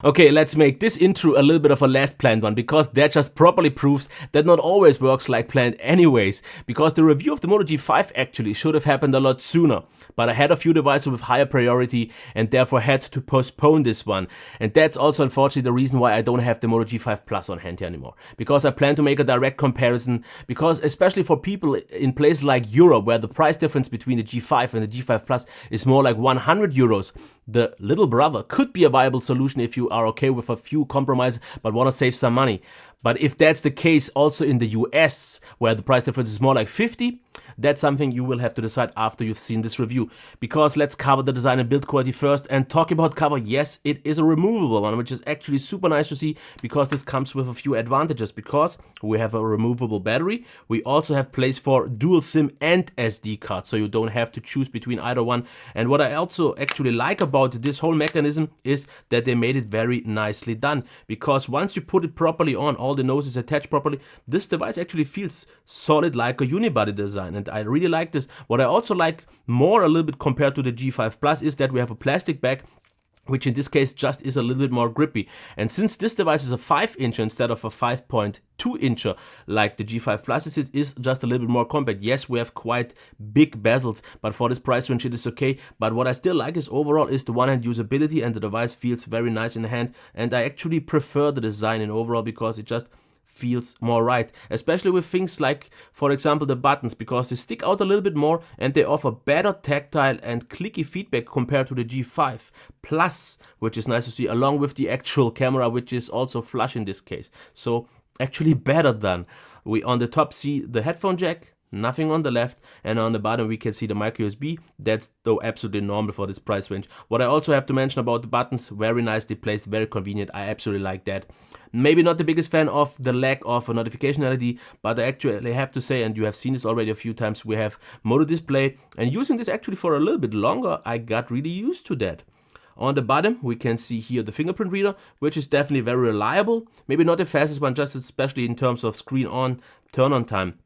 Okay, let's make this intro a little bit of a less planned one, because that just properly proves that not always works like planned anyways, because the review of the Moto G5 actually should have happened a lot sooner, but I had a few devices with higher priority and therefore had to postpone this one, and that's also unfortunately the reason why I don't have the Moto G5 Plus on hand here anymore, because I plan to make a direct comparison, because especially for people in places like Europe where the price difference between the G5 and the G5 Plus is more like 100 euros, the little brother could be a viable solution if you are okay with a few compromises but want to save some money. But if that's the case also in the US, where the price difference is more like 50, that's something you will have to decide after you've seen this review. Because let's cover the design and build quality first, and talk about cover, yes, it is a removable one, which is actually super nice to see, because this comes with a few advantages, because we have a removable battery, we also have place for dual SIM and SD card, so you don't have to choose between either one. And what I also actually like about this whole mechanism is that they made it very nicely done, because once you put it properly on, all the noses attached properly, this device actually feels solid like a unibody design, and I really like this. What I also like more a little bit compared to the G5 Plus is that we have a plastic bag, which in this case just is a little bit more grippy. And since this device is a 5-incher instead of a 5.2-incher like the G5 Plus, it is just a little bit more compact. Yes, we have quite big bezels, but for this price range it is okay. But what I still like is overall is the one-hand usability, and the device feels very nice in the hand, and I actually prefer the design in overall because it just feels more right, especially with things like, for example, the buttons, because they stick out a little bit more and they offer better tactile and clicky feedback compared to the G5 Plus, which is nice to see, along with the actual camera, which is also flush in this case. So actually better than. We on the top see the headphone jack, nothing on the left, and on the bottom we can see the micro USB. That's though absolutely normal for this price range. What I also have to mention about the buttons, very nicely placed, very convenient. I absolutely like that. Maybe not the biggest fan of the lack of a notification LED, but I actually have to say, and you have seen this already a few times, we have Moto Display, and using this actually for a little bit longer, I got really used to that. On the bottom, we can see here the fingerprint reader, which is definitely very reliable. Maybe not the fastest one, just especially in terms of screen on, turn on time.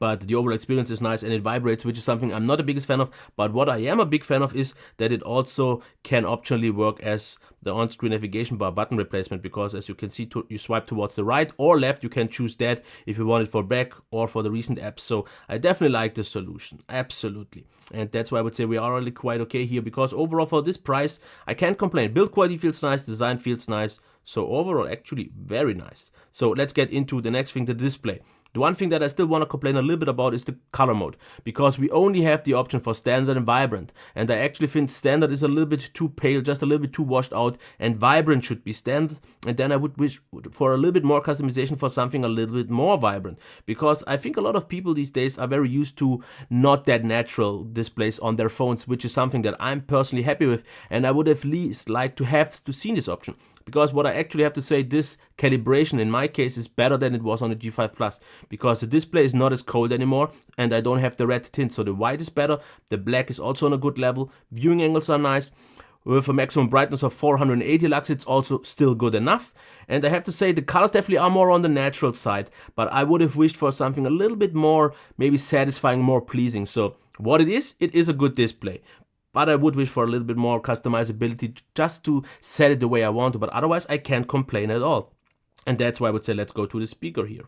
But the overall experience is nice, and it vibrates, which is something I'm not the biggest fan of. But what I am a big fan of is that it also can optionally work as the on-screen navigation bar button replacement, because as you can see, you swipe towards the right or left, you can choose that if you want it for back or for the recent apps. So I definitely like this solution, absolutely. And that's why I would say we are really quite okay here, because overall for this price, I can't complain. Build quality feels nice, design feels nice. So overall, actually very nice. So let's get into the next thing, the display. The one thing that I still want to complain a little bit about is the color mode, because we only have the option for standard and vibrant, and I actually think standard is a little bit too pale, just a little bit too washed out, and vibrant should be standard, and then I would wish for a little bit more customization for something a little bit more vibrant, because I think a lot of people these days are very used to not that natural displays on their phones, which is something that I'm personally happy with, and I would at least like to have to see this option. Because what I actually have to say, this calibration in my case is better than it was on the G5 Plus, because the display is not as cold anymore and I don't have the red tint, so the white is better, the black is also on a good level, viewing angles are nice. With a maximum brightness of 480 lux, it's also still good enough. And I have to say, the colors definitely are more on the natural side, but I would have wished for something a little bit more, maybe satisfying, more pleasing. So what it is a good display. But I would wish for a little bit more customizability just to set it the way I want to, but otherwise I can't complain at all. And that's why I would say let's go to the speaker here.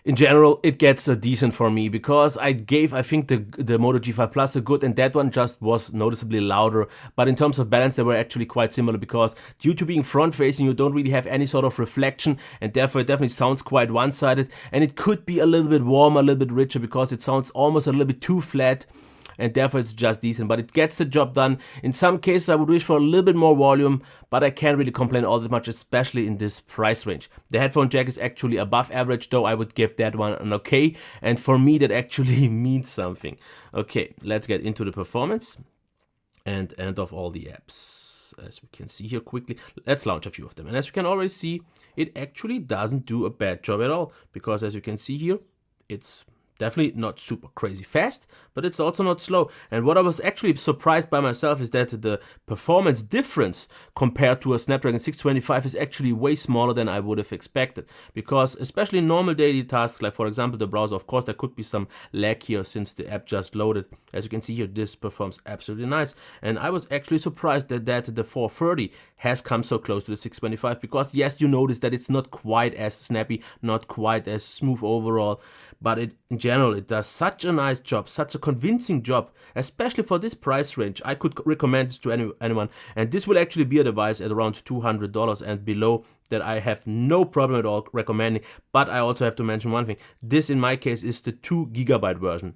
In general, it gets decent for me, because I think, the Moto G5 Plus a good, and that one just was noticeably louder. But in terms of balance, they were actually quite similar, because due to being front-facing, you don't really have any sort of reflection, and therefore it definitely sounds quite one-sided. And it could be a little bit warmer, a little bit richer, because it sounds almost a little bit too flat, and therefore it's just decent, but it gets the job done. In some cases I would wish for a little bit more volume, but I can't really complain all that much, especially in this price range. The headphone jack is actually above average, though I would give that one an okay, and for me that actually means something. Okay, let's get into the performance and end of all the apps. As we can see here quickly, let's launch a few of them, and as you can already see, it actually doesn't do a bad job at all, because as you can see here, it's Definitely not super crazy fast, but it's also not slow. And what I was actually surprised by myself is that the performance difference compared to a Snapdragon 625 is actually way smaller than I would have expected. Because especially in normal daily tasks, like for example the browser, of course there could be some lag here since the app just loaded. As you can see here, this performs absolutely nice. And I was actually surprised that the 430 has come so close to the 625, because yes, you notice that it's not quite as snappy, not quite as smooth overall, but in general it does such a nice job, such a convincing job, especially for this price range. I could recommend it to anyone, and this will actually be a device at around $200 and below that I have no problem at all recommending. But I also have to mention one thing: this in my case is the 2 GB version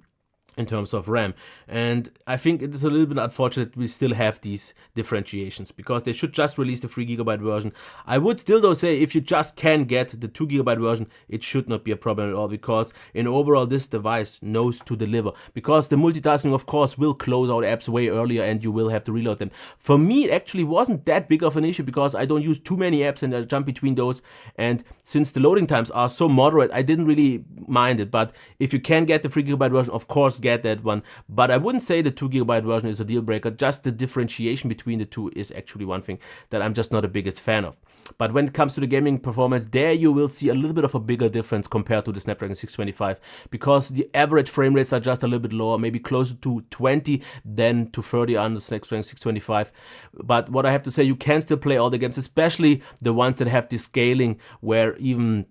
in terms of RAM, and I think it is a little bit unfortunate we still have these differentiations, because they should just release the 3 GB version. I would still though say if you just can get the 2 GB version, it should not be a problem at all, because in overall this device knows to deliver, because the multitasking of course will close out apps way earlier and you will have to reload them. For me it actually wasn't that big of an issue, because I don't use too many apps and I jump between those, and since the loading times are so moderate I didn't really mind it. But if you can get the 3 GB version, of course get that one, but I wouldn't say the 2 GB version is a deal breaker. Just the differentiation between the two is actually one thing that I'm just not the biggest fan of. But when it comes to the gaming performance, there you will see a little bit of a bigger difference compared to the Snapdragon 625, because the average frame rates are just a little bit lower, maybe closer to 20 than to 30 on the Snapdragon 625. But what I have to say, you can still play all the games, especially the ones that have this scaling where even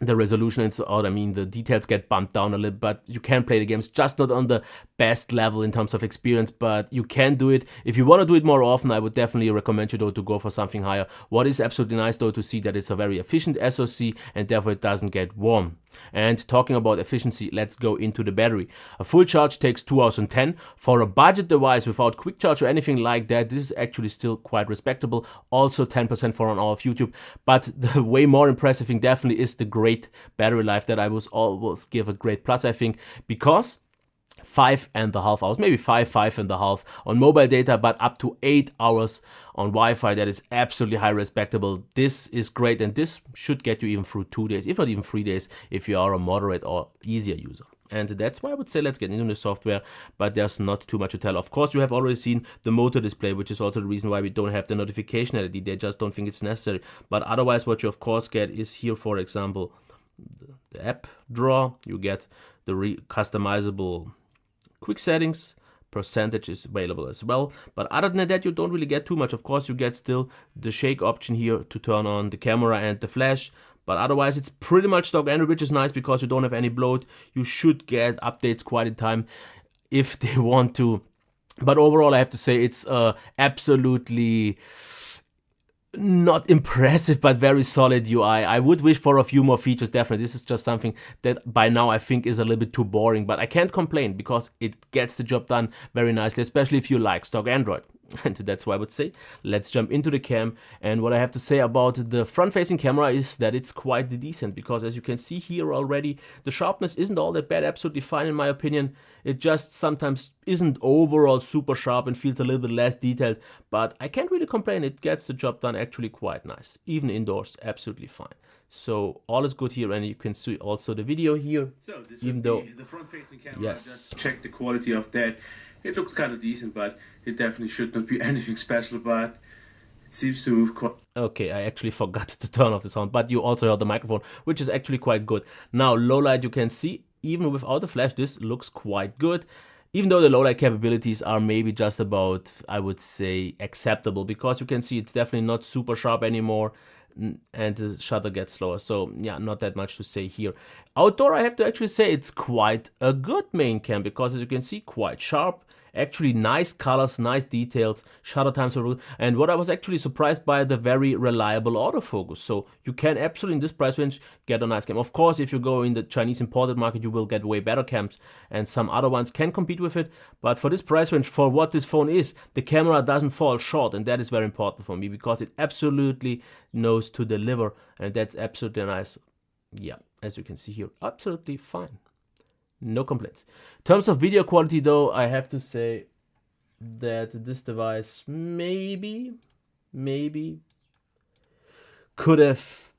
the resolution and so on, I mean the details get bumped down a little, but you can play the games, just not on the best level in terms of experience, but you can do it. If you want to do it more often, I would definitely recommend you though to go for something higher. What is absolutely nice though to see that it's a very efficient SoC and therefore it doesn't get warm. And talking about efficiency, let's go into the battery. A full charge takes 2 hours and 10. For a budget device without quick charge or anything like that, this is actually still quite respectable. Also 10% for an hour of YouTube. But the way more impressive thing definitely is the great battery life that I will always give a great plus, I think, because 5.5 hours, maybe 5.5 on mobile data, but up to 8 hours on Wi-Fi. That is absolutely high respectable. This is great, and this should get you even through 2 days, if not even 3 days, if you are a moderate or easier user. And that's why I would say let's get into the software, but there's not too much to tell. Of course, you have already seen the Moto display, which is also the reason why we don't have the notification LED. They just don't think it's necessary. But otherwise, what you of course get is here, for example, the app drawer. You get the customizable quick settings, percentage is available as well, but other than that you don't really get too much. Of course you get still the shake option here to turn on the camera and the flash, but otherwise it's pretty much stock Android, which is nice because you don't have any bloat. You should get updates quite in time if they want to, but overall I have to say it's absolutely not impressive but very solid UI. I would wish for a few more features, definitely. This is just something that by now I think is a little bit too boring, but I can't complain because it gets the job done very nicely, especially if you like stock Android. And that's why I would say let's jump into the cam. And what I have to say about the front-facing camera is that it's quite decent, because as you can see here already, the sharpness isn't all that bad, absolutely fine in my opinion. It just sometimes isn't overall super sharp and feels a little bit less detailed, but I can't really complain. It gets the job done actually quite nice, even indoors, absolutely fine. So all is good here, and you can see also the video here. So this even though the front-facing camera, yes, just check the quality of that. It looks kind of decent, but it definitely should not be anything special, but it seems to move quite... Okay, I actually forgot to turn off the sound, but you also heard the microphone, which is actually quite good. Now, low light, you can see, even without the flash, this looks quite good. Even though the low light capabilities are maybe just about, I would say, acceptable, because you can see it's definitely not super sharp anymore, and the shutter gets slower. So yeah, not that much to say here. Outdoor, I have to actually say it's quite a good main cam, because as you can see, quite sharp. Actually nice colors, nice details, shutter times are good, and what I was actually surprised by, the very reliable autofocus. So you can absolutely in this price range get a nice cam. Of course, if you go in the Chinese imported market, you will get way better cams, and some other ones can compete with it. But for this price range, for what this phone is, the camera doesn't fall short, and that is very important for me, because it absolutely knows to deliver, and that's absolutely nice. Yeah, as you can see here, absolutely fine. No complaints. In terms of video quality though, I have to say that this device maybe could have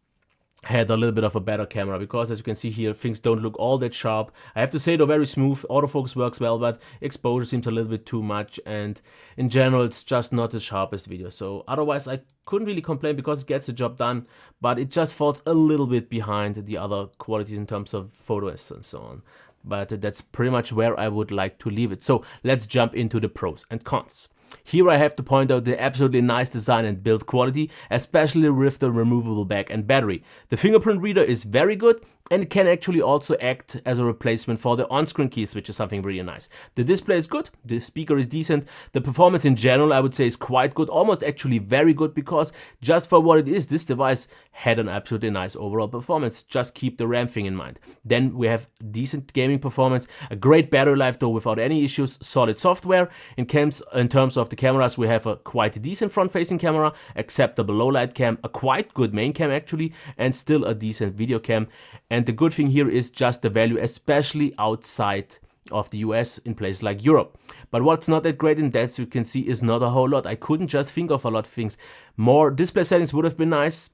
had a little bit of a better camera, because as you can see here, things don't look all that sharp. I have to say they're very smooth, autofocus works well, but exposure seems a little bit too much, and in general it's just not the sharpest video. So otherwise I couldn't really complain because it gets the job done, but it just falls a little bit behind the other qualities in terms of photos and so on. But that's pretty much where I would like to leave it. So let's jump into the pros and cons. Here I have to point out the absolutely nice design and build quality, especially with the removable back and battery. The fingerprint reader is very good, and it can actually also act as a replacement for the on-screen keys, which is something really nice. The display is good, the speaker is decent, the performance in general I would say is quite good, almost actually very good, because just for what it is, this device had an absolutely nice overall performance. Just keep the RAM thing in mind. Then we have decent gaming performance, a great battery life though without any issues, solid software. In terms of the cameras, we have a quite decent front-facing camera, acceptable low-light cam, a quite good main cam actually, and still a decent video cam. And the good thing here is just the value, especially outside of the US in places like Europe. But what's not that great in that, as you can see, is not a whole lot. I couldn't just think of a lot of things. More display settings would have been nice.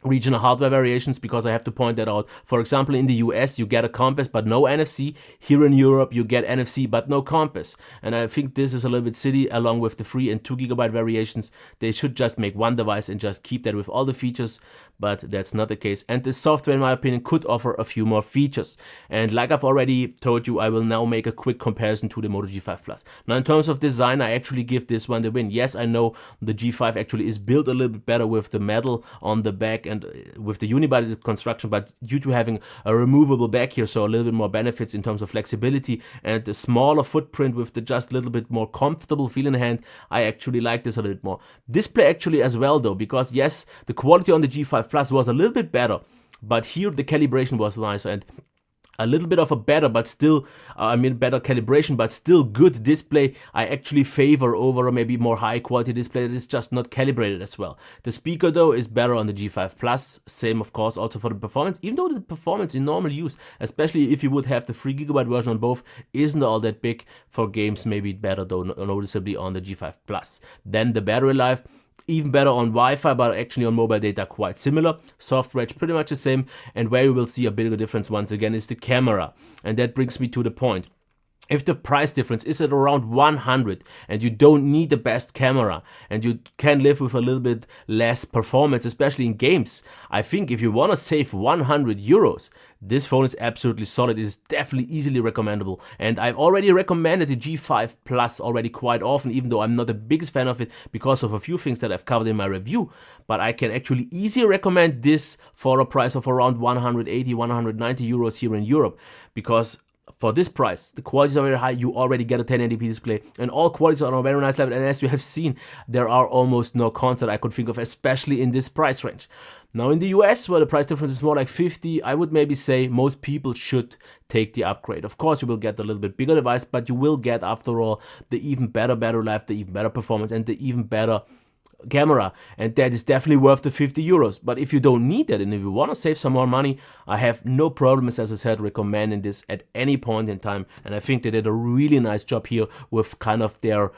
Regional hardware variations, because I have to point that out. For example, in the US you get a compass but no NFC. Here in Europe you get NFC but no compass. And I think this is a little bit silly, along with the 3 and 2 GB variations. They should just make one device and just keep that with all the features, but that's not the case. And this software, in my opinion, could offer a few more features. And like I've already told you, I will now make a quick comparison to the Moto G5 Plus. Now in terms of design, I actually give this one the win. Yes, I know the G5 actually is built a little bit better with the metal on the back and with the unibody construction, but due to having a removable back here, so a little bit more benefits in terms of flexibility and the smaller footprint with the just a little bit more comfortable feel in the hand, I actually like this a little bit more. Display actually as well though, because yes, the quality on the G5 Plus was a little bit better, but here the calibration was nicer, and a little bit of a better, but still, better calibration, but still good display, I actually favor over a maybe more high quality display that is just not calibrated as well. The speaker though is better on the G5 Plus, same of course also for the performance, even though the performance in normal use, especially if you would have the 3 GB version on both, isn't all that big. For games maybe better though noticeably on the G5 Plus. Then the battery life, even better on Wi-Fi, but actually on mobile data quite similar. Software is pretty much the same, and where you will see a bigger difference once again is the camera. And that brings me to the point. If the price difference is at around 100 and you don't need the best camera and you can live with a little bit less performance, especially in games, I think if you want to save 100 euros, this phone is absolutely solid. It is definitely easily recommendable. And I've already recommended the G5 Plus already quite often, even though I'm not the biggest fan of it because of a few things that I've covered in my review. But I can actually easily recommend this for a price of around 180, 190 euros here in Europe, because for this price, the qualities are very high, you already get a 1080p display, and all qualities are on a very nice level, and as you have seen, there are almost no cons that I could think of, especially in this price range. Now in the US, where the price difference is more like 50, I would maybe say most people should take the upgrade. Of course, you will get a little bit bigger device, but you will get, after all, the even better battery life, the even better performance, and the even better camera, and that is definitely worth the 50 euros. But if you don't need that and if you want to save some more money, I have no problems, as I said, recommending this at any point in time. And I think they did a really nice job here with kind of their,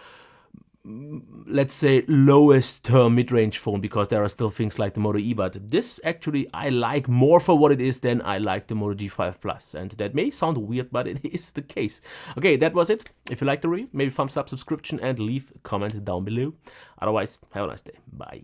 let's say, lowest term mid-range phone, because there are still things like the Moto E, but this actually I like more for what it is than I like the Moto G5 Plus, and that may sound weird, but it is the case. Okay, that was it. If you liked the review, maybe thumbs up, subscription, and leave a comment down below. Otherwise, have a nice day. Bye.